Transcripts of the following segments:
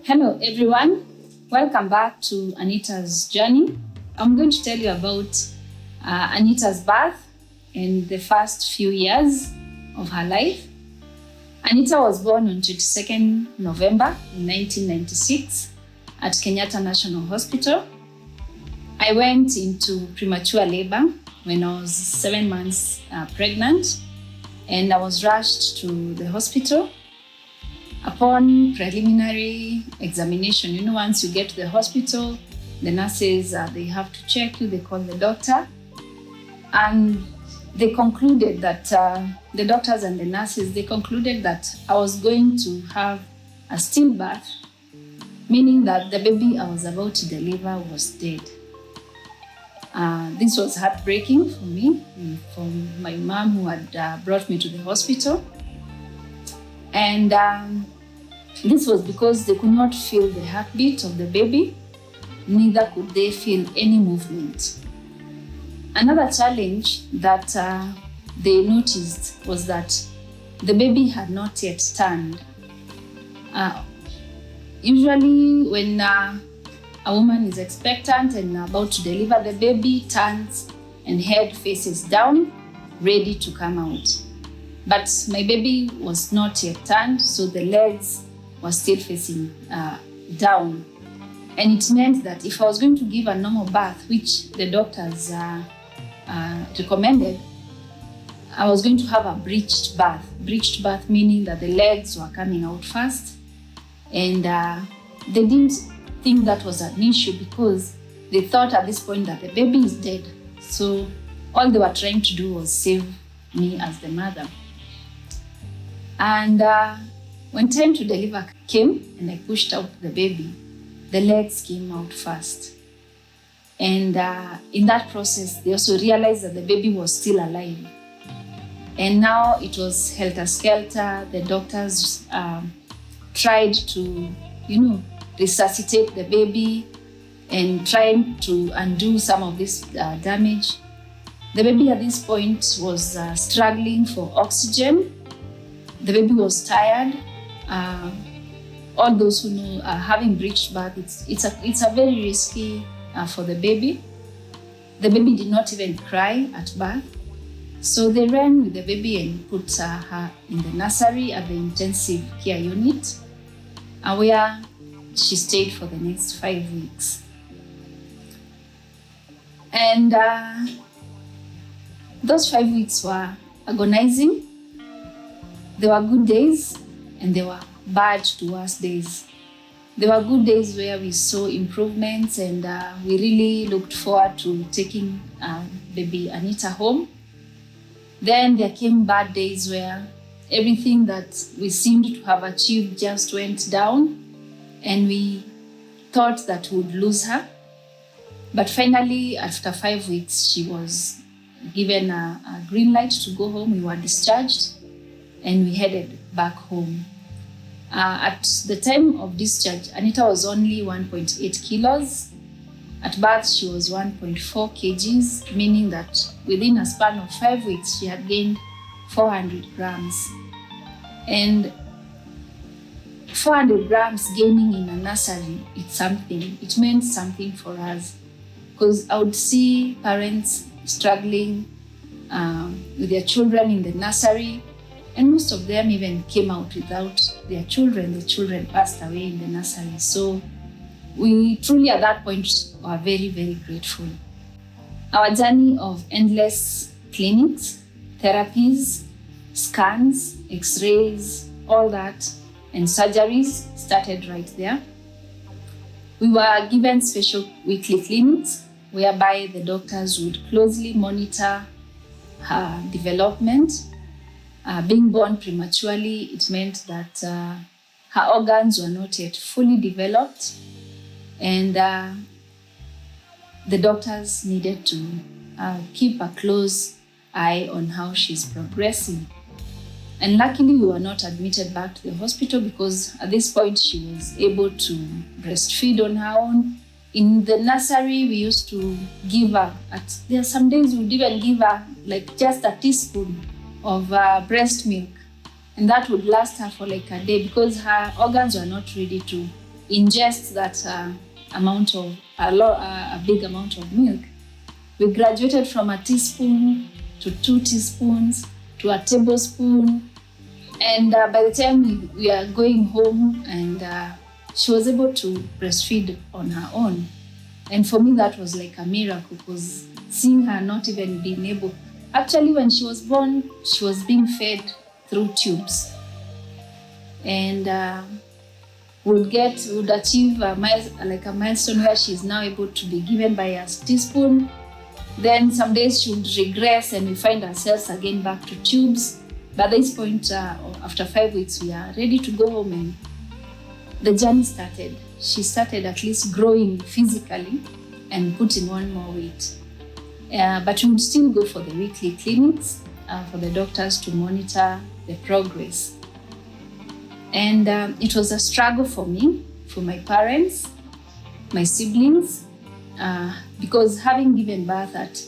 Hello everyone, welcome back to Anita's journey. I'm going to tell you about Anita's birth and the first few years of her life. Anita was born on 22nd November in 1996 at Kenyatta National Hospital. I went into premature labor when I was 7 months pregnant, and I was rushed to the hospital. Upon preliminary examination, once you get to the hospital, the nurses, they have to check you, they call the doctor. And they concluded that, the doctors and the nurses, they concluded that I was going to have a stillbirth, meaning that the baby I was about to deliver was dead. This was heartbreaking for me and for my mom who had brought me to the hospital. And this was because they could not feel the heartbeat of the baby, neither could they feel any movement. Another challenge that they noticed was that the baby had not yet turned. Usually when a woman is expectant and about to deliver, the baby turns and head faces down, ready to come out. But my baby was not yet turned, so the legs were still facing down. And it meant that if I was going to give a normal birth, which the doctors recommended, I was going to have a breached birth. Breached birth meaning that the legs were coming out first. And they didn't think that was an issue because they thought at this point that the baby is dead. So all they were trying to do was save me as the mother. And when time to deliver came and I pushed out the baby, the legs came out first. And in that process, they also realized that the baby was still alive. And now it was helter-skelter. The doctors tried to, resuscitate the baby and trying to undo some of this damage. The baby at this point was struggling for oxygen. The baby was tired. All those who know having breached birth, it's a very risky for the baby. The baby did not even cry at birth. So they ran with the baby and put her in the nursery at the intensive care unit, where she stayed for the next 5 weeks. And those 5 weeks were agonizing. There were good days and there were bad to worse days. There were good days where we saw improvements and we really looked forward to taking baby Anita home. Then there came bad days where everything that we seemed to have achieved just went down and we thought that we would lose her. But finally, after 5 weeks, she was given a green light to go home. We were discharged and we headed back home. At the time of discharge, Anita was only 1.8 kilos. At birth, she was 1.4 kgs, meaning that within a span of 5 weeks, she had gained 400 grams. And 400 grams gaining in a nursery, it meant something for us. Because I would see parents struggling with their children in the nursery, and most of them even came out without their children. The children passed away in the nursery. So we truly at that point were very, very grateful. Our journey of endless clinics, therapies, scans, x-rays, all that, and surgeries started right there. We were given special weekly clinics whereby the doctors would closely monitor her development. Being born prematurely, it meant that her organs were not yet fully developed, and the doctors needed to keep a close eye on how she's progressing. And luckily, we were not admitted back to the hospital because at this point, she was able to breastfeed on her own. In the nursery, we used to give her, there are some days we would even give her like just a teaspoon of breast milk. And that would last her for like a day because her organs were not ready to ingest that a big amount of milk. We graduated from a teaspoon to 2 teaspoons to a tablespoon. And by the time we are going home, and she was able to breastfeed on her own. And for me, that was like a miracle, because seeing her not even being able, actually when she was born, she was being fed through tubes. And would achieve a milestone where she's now able to be given by a teaspoon. Then some days she would regress and we find ourselves again back to tubes. By this point, after 5 weeks, we are ready to go home, and the journey started. She started at least growing physically and putting on more weight. But we would still go for the weekly clinics for the doctors to monitor the progress. And it was a struggle for me, for my parents, my siblings, because having given birth at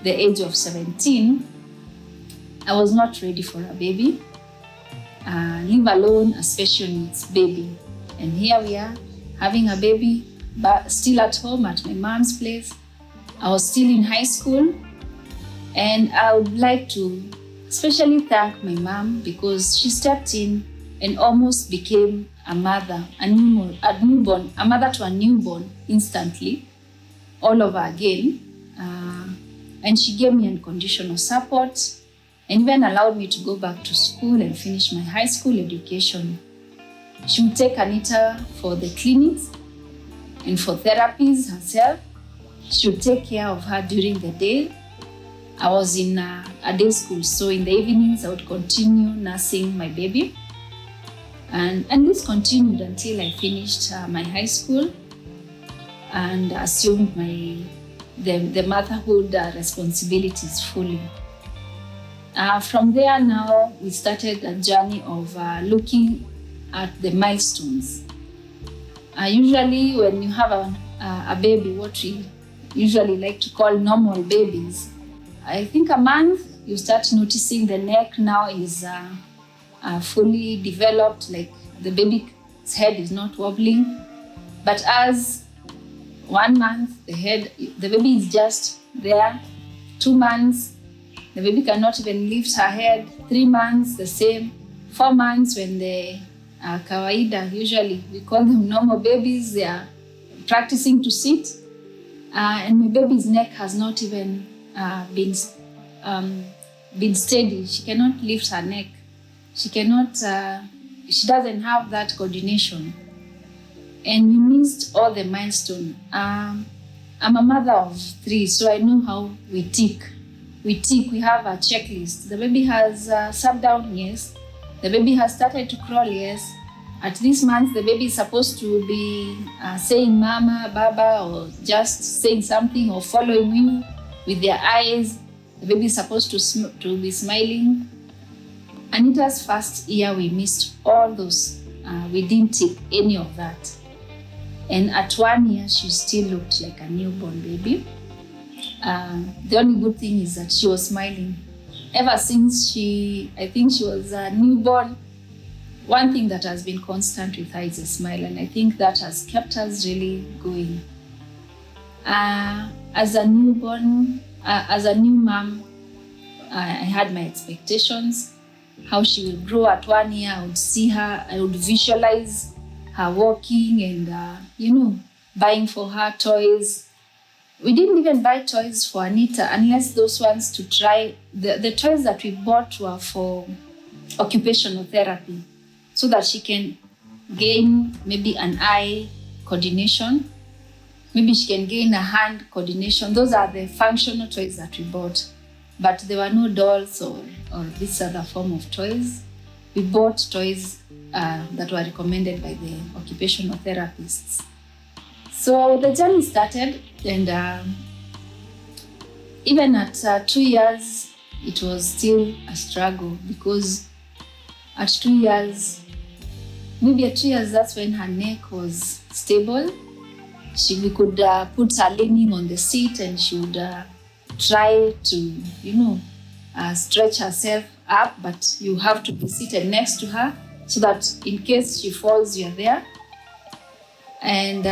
the age of 17, I was not ready for a baby, leave alone a special needs baby. And here we are, having a baby, but still at home at my mom's place. I was still in high school, and I would like to especially thank my mom, because she stepped in and almost became a mother, a mother to a newborn instantly, all over again. And she gave me unconditional support and even allowed me to go back to school and finish my high school education. She would take Anita for the clinics and for therapies herself. She would take care of her during the day. I was in a day school, so in the evenings I would continue nursing my baby. And this continued until I finished my high school and assumed the motherhood responsibilities fully. From there now, we started a journey of looking at the milestones. Usually when you have a baby, what we usually like to call normal babies, I think a month, you start noticing the neck now is fully developed, like the baby's head is not wobbling. But as 1 month, the baby is just there. 2 months, the baby cannot even lift her head. 3 months, the same. 4 months, when the kawaida, usually we call them normal babies, they are practicing to sit. And my baby's neck has not even been steady. She cannot lift her neck. She doesn't have that coordination. And we missed all the milestones. I'm a mother of 3, so I know how we tick. We have a checklist. The baby has sat down, yes. The baby has started to crawl, yes. At this month, the baby is supposed to be saying mama, baba, or just saying something or following you with their eyes. The baby is supposed to be smiling. Anita's first year, we missed all those. We didn't take any of that. And at 1 year, she still looked like a newborn baby. The only good thing is that she was smiling. Ever since I think she was a newborn, one thing that has been constant with her is a smile, and I think that has kept us really going. As a newborn, as a new mom, I had my expectations, how she will grow at 1 year. I would see her, I would visualize her walking and, buying for her toys. We didn't even buy toys for Anita unless those ones to try. The toys that we bought were for occupational therapy, so that she can gain maybe an eye coordination. Maybe she can gain a hand coordination. Those are the functional toys that we bought. But there were no dolls or this other form of toys. We bought toys that were recommended by the occupational therapists. So the journey started, and even at 2 years, it was still a struggle, because at 2 years, maybe at 2 years, that's when her neck was stable. We could put her leaning on the seat, and she would try to, stretch herself up, but you have to be seated next to her so that in case she falls, you're there. And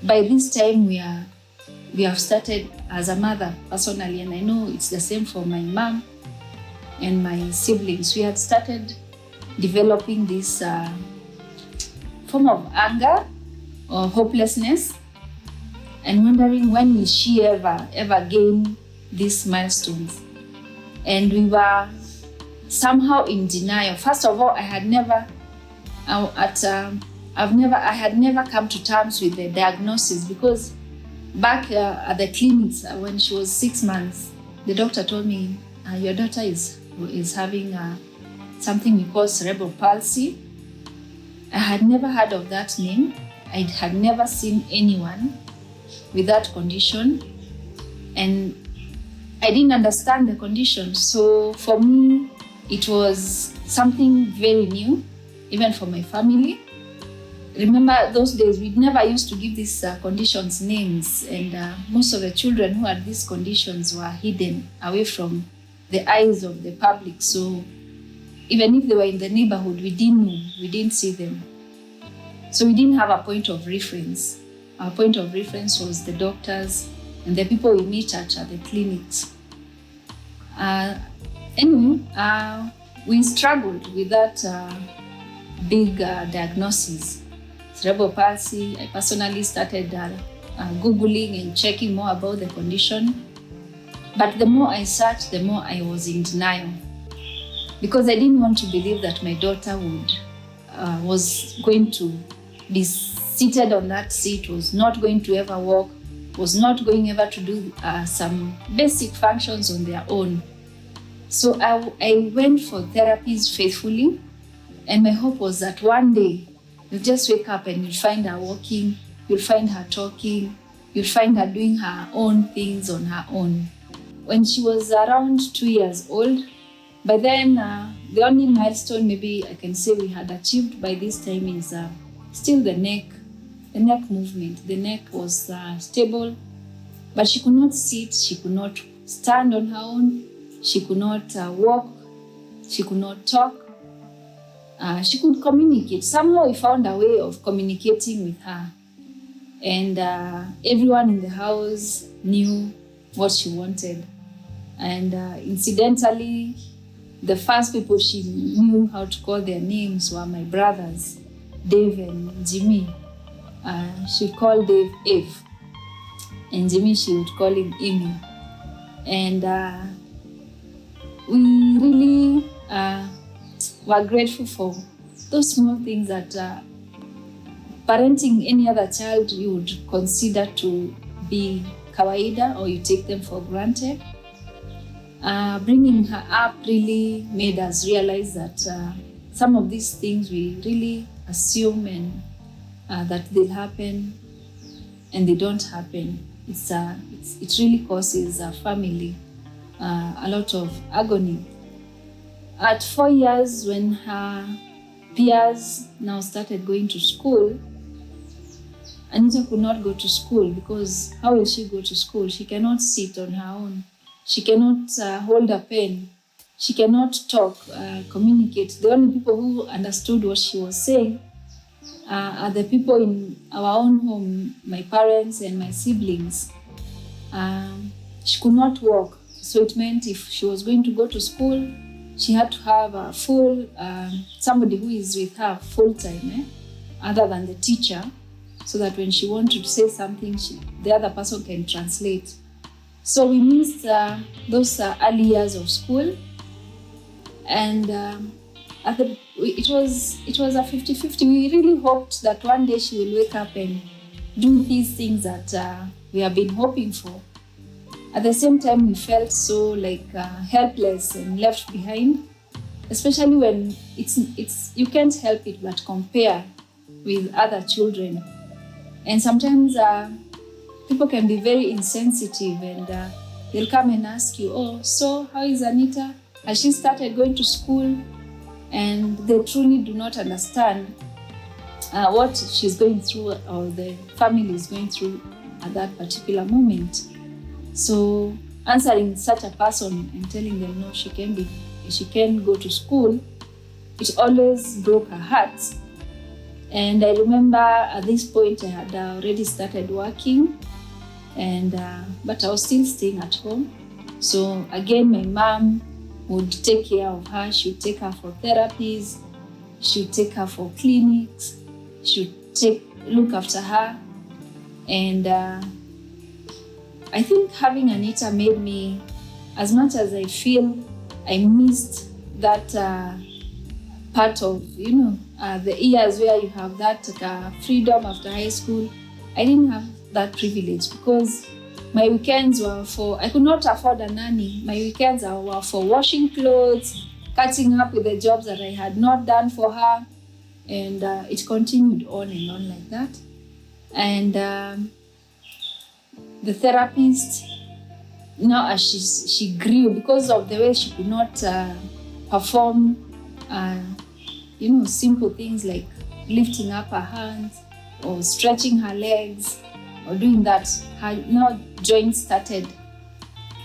by this time, we have started as a mother personally, and I know it's the same for my mom and my siblings. We had started developing this form of anger or hopelessness, and wondering when will she ever gain these milestones. And we were somehow in denial. First of all, I had never come to terms with the diagnosis, because back at the clinics when she was 6 months, the doctor told me, your daughter is having something we call cerebral palsy. I had never heard of that name. I had never seen anyone with that condition, and I didn't understand the condition. So for me, it was something very new, even for my family. Remember those days, we never used to give these conditions names, and most of the children who had these conditions were hidden away from the eyes of the public. So even if they were in the neighborhood, we didn't know, we didn't see them. So we didn't have a point of reference. Our point of reference was the doctors and the people we meet at the clinics. Anyway, we struggled with that big diagnosis, cerebral palsy. I personally started Googling and checking more about the condition. But the more I searched, the more I was in denial, because I didn't want to believe that my daughter was going to be seated on that seat, was not going to ever walk, was not going ever to do some basic functions on their own. So I went for therapies faithfully, and my hope was that one day you'll just wake up and you'll find her walking, you'll find her talking, you'll find her doing her own things on her own. When she was around 2 years old, by then the only milestone maybe I can say we had achieved by this time is still the neck movement. The neck was stable, but she could not sit, she could not stand on her own, she could not walk, she could not talk. She could communicate. Somehow we found a way of communicating with her. And everyone in the house knew what she wanted. And incidentally, the first people she knew how to call their names were my brothers, Dave and Jimmy. She'd call Dave Eve, and Jimmy she would call him Amy. And we really were grateful for those small things that parenting any other child you would consider to be kawaida, or you take them for granted. Bringing her up really made us realize that some of these things we really assume and that they'll happen, and they don't happen. It really causes a family a lot of agony. At 4 years, when her peers now started going to school, Anita could not go to school, because how will she go to school? She cannot sit on her own. She cannot hold a pen. She cannot talk, communicate. The only people who understood what she was saying are the people in our own home, my parents and my siblings. She could not walk. So it meant if she was going to go to school, she had to have a full, somebody who is with her full time, other than the teacher, so that when she wanted to say something, the other person can translate. So we missed those early years of school, and it was a 50-50. We really hoped that one day she will wake up and do these things that we have been hoping for. At the same time, we felt so helpless and left behind, especially when it's you can't help it but compare with other children. And sometimes people can be very insensitive, and they'll come and ask you, oh, so how is Anita? Has she started going to school? And they truly do not understand what she's going through, or the family is going through at that particular moment. So answering such a person and telling them no, she can go to school, it always broke her heart. And I remember at this point I had already started working, and but I was still staying at home. So again, my mom would take care of her. She would take her for therapies. She would take her for clinics. She would look after her. And I think having Anita made me, as much as I feel I missed that part of, the years where you have that freedom after high school, I didn't have that privilege because my weekends were I could not afford a nanny. My weekends were for washing clothes, catching up with the jobs that I had not done for her. And it continued on and on like that. And the therapist, now as she grew, because of the way she could not perform simple things like lifting up her hands or stretching her legs or doing that, her now joints started,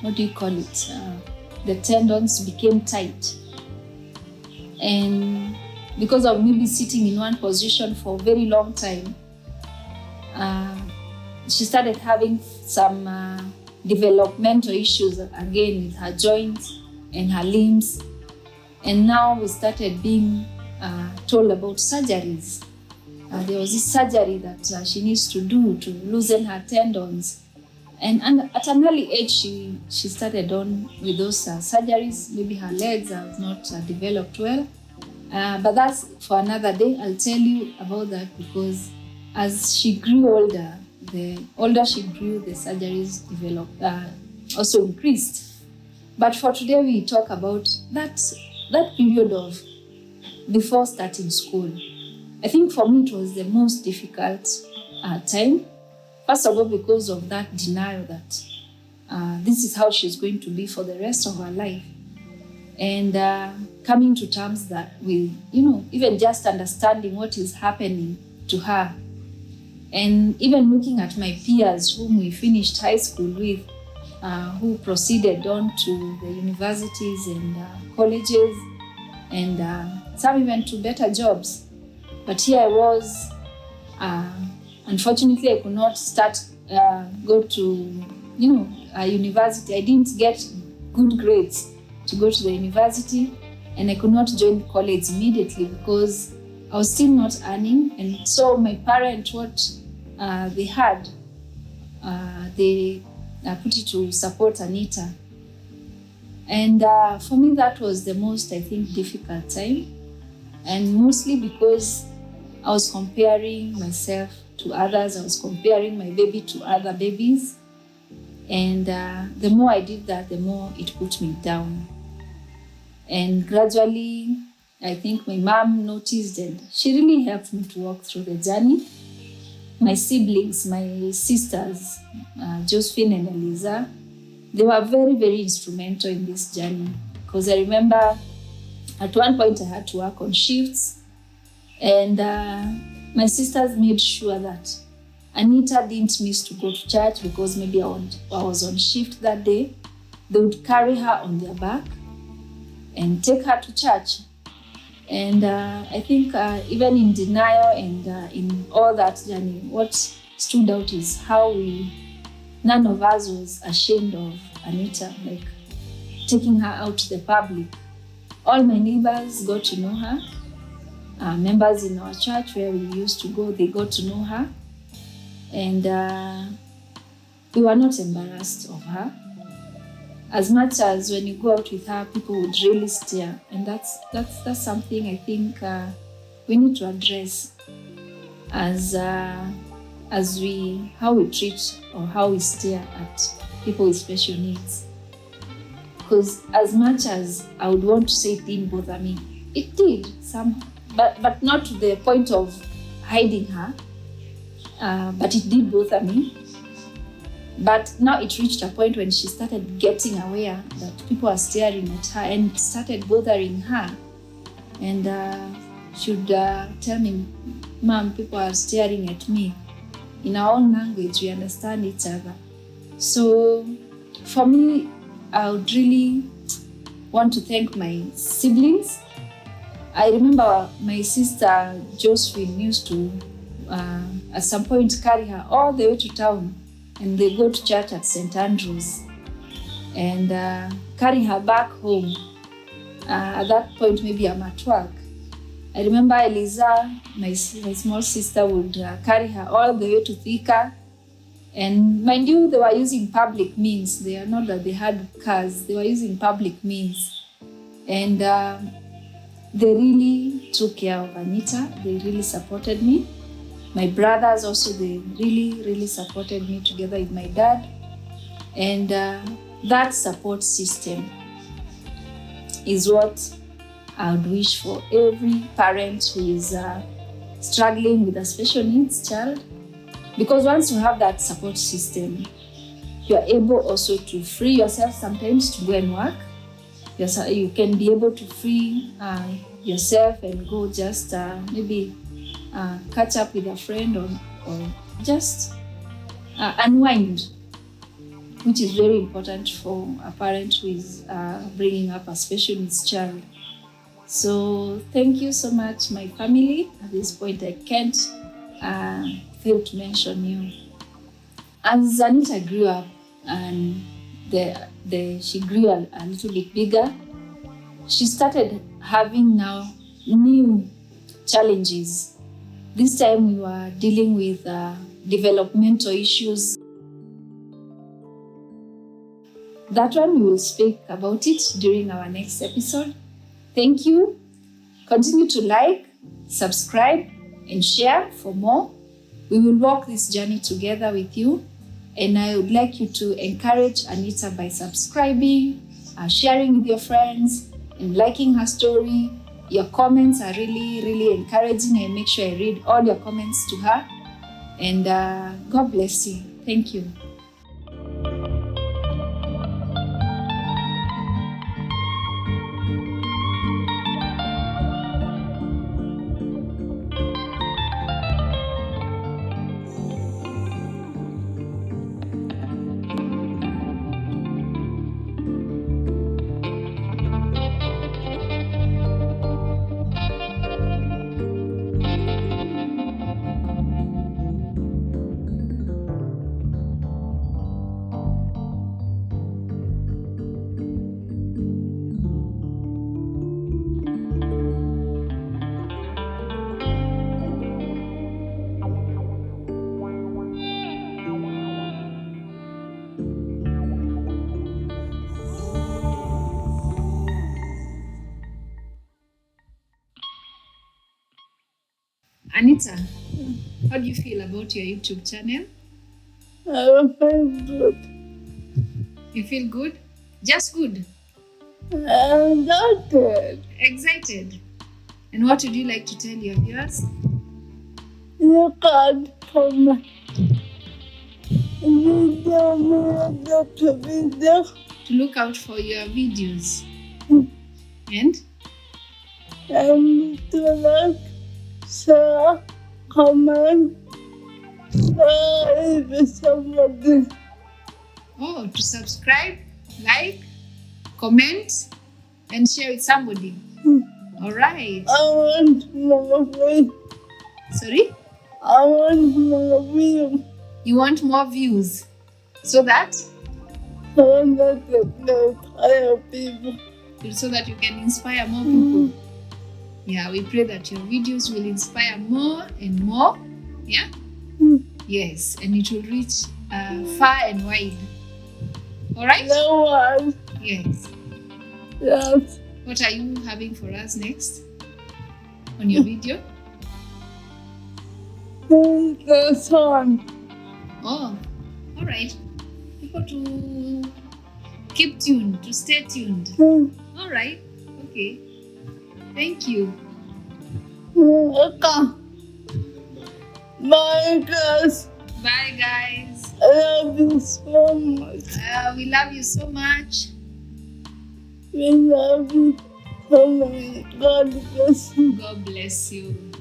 the tendons became tight. And because of maybe sitting in one position for a very long time, she started having some developmental issues again with her joints and her limbs. And now we started being told about surgeries. There was this surgery that she needs to do to loosen her tendons. And at an early age, she started on with those surgeries. Maybe her legs have not developed well. But that's for another day. I'll tell you about that, because as she grew older, the older she grew, the surgeries also increased. But for today, we talk about that period of before starting school. I think for me, it was the most difficult time. First of all, because of that denial that this is how she's going to live for the rest of her life. And coming to terms that with, even just understanding what is happening to her. And even looking at my peers whom we finished high school with, who proceeded on to the universities and colleges, and some even to better jobs. But here I was, unfortunately I could not go to, a university. I didn't get good grades to go to the university, and I could not join college immediately because I was still not earning. And so my parents, what they had, they put it to support Anita. And for me, that was the most, I think, difficult time. And mostly because I was comparing myself to others. I was comparing my baby to other babies. And the more I did that, the more it put me down. And gradually, I think my mom noticed, and she really helped me to walk through the journey. My siblings, my sisters, Josephine and Eliza, they were very, very instrumental in this journey. Because I remember at one point I had to work on shifts, and my sisters made sure that Anita didn't miss to go to church because maybe I was on shift that day. They would carry her on their back and take her to church. And I think even in denial and in all that journey, what stood out is how none of us was ashamed of Anita, like taking her out to the public. All my neighbors got to know her. Members in our church where we used to go, they got to know her. And we were not embarrassed of her. As much as when you go out with her, people would really stare. And that's something I think we need to address as how we treat or how we stare at people with special needs. Because as much as I would want to say it didn't bother me, it did but not to the point of hiding her. But it did bother me. But now it reached a point when she started getting aware that people are staring at her, and it started bothering her. And she would tell me, "Mom, people are staring at me." In our own language, we understand each other. So for me, I would really want to thank my siblings I remember my sister Josephine used to, at some point, carry her all the way to town, and they go to church at St. Andrews, and carry her back home. At that point, maybe I'm at work. I remember Eliza, my small sister, would carry her all the way to Thika. And mind you, they were using public means. They are not that they had cars. They were using public means. And they really took care of Anita. They really supported me. My brothers also, they really, really supported me together with my dad. And that support system is what I would wish for every parent who is struggling with a special needs child. Because once you have that support system, you are able also to free yourself sometimes to go and work. You can be able to free yourself and go just maybe catch up with a friend or just unwind, which is very important for a parent who is bringing up a special needs child. So thank you so much, my family. At this point, I can't fail to mention you. As Anita grew up and she grew a little bit bigger, she started having now new challenges. This time we were dealing with developmental issues. That one, we will speak about it during our next episode. Thank you. Continue to like, subscribe, and share for more. We will walk this journey together with you. And I would like you to encourage Anita by subscribing, sharing with your friends, and liking her story. Your comments are really, really encouraging. I make sure I read all your comments to her. And God bless you. Thank you. Anita, how do you feel about your YouTube channel? I feel good. You feel good? Just good? I'm not good. Excited? And what would you like to tell your viewers? You can't come. Video. To look out for your videos. And? And to like, share, comment, share with somebody. Oh, to subscribe, like, comment, and share with somebody. All right. I want more views. Sorry? I want more views. You want more views? So that? I want to inspire people. So that you can inspire more people. Yeah, we pray that your videos will inspire more and more. Yeah? Yes, and it will reach far and wide. All right? No one. Yes. Yes. What are you having for us next on your video? The song. Oh, all right. People to keep tuned, to stay tuned. All right. Okay. Thank you. Okay. Bye, guys. Bye, guys. I love you so much. We love you so much. We love you so much. God bless you. God bless you.